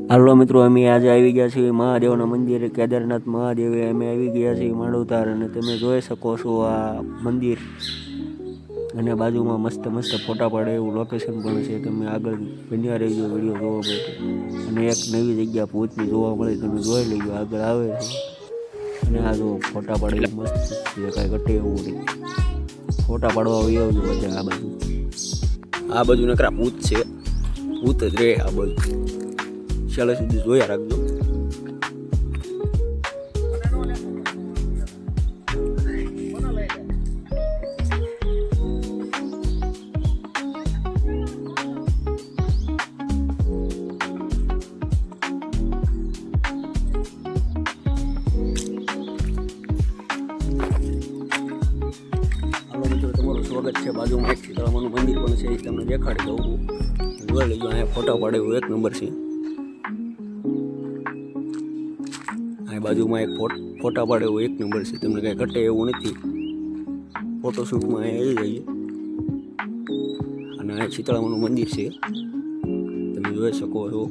હાલો મિત્રો, અમે આજે આવી ગયા છીએ મહાદેવના મંદિરે, કેદારનાથ મહાદેવે અમે આવી ગયા છીએ માંડવતાર, અને તમે જોઈ શકો છો આ મંદિર અને બાજુમાં મસ્ત મસ્ત ફોટા પાડે એવું લોકેશન પણ છે. તમે આગળ બન્યા રહેજો વિડીયો જોવા માટે. અને એક નવી જગ્યા ભૂતની જોવા મળે, તમે જોઈ લેજો, આગળ આવે છે. અને આ જો ફોટા પાડે એવું મસ્ત છે, કાંઈ ઘટે એવું નહીં. ફોટા પાડવા આવી આવજો બધા. આ બાજુ નકરા ભૂત છે, ભૂત જ રે આ બાજુ. ચાલો સુધી જોયા રાખજો. હાલો મિત્રો, તમારું સ્વાગત છે. બાજુમાં એક શીતળામાનું મંદિર પણ છે, એ તમને દેખાડી દઉં. જોઈ લેજો, અહીંયા ફોટા પાડે એવું એક નંબર છે. આ બાજુમાં એક ફોટા પાડે એવું એક નંબર છે, તમને કાંઈ ઘટે એવું નથી. ફોટોશૂટમાં અહીંયા આવી જઈએ. અને આ શીતળામાનું મંદિર છે, તમે જોઈ શકો છો.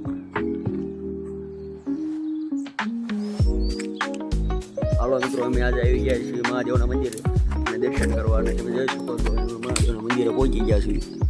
હાલો મિત્રો, અમે આજે આવી ગયા છીએ મહાદેવના મંદિરે અને દર્શન કરવા, અને તમે જોઈ શકો છો મહાદેવના મંદિરે પહોંચી ગયા છીએ.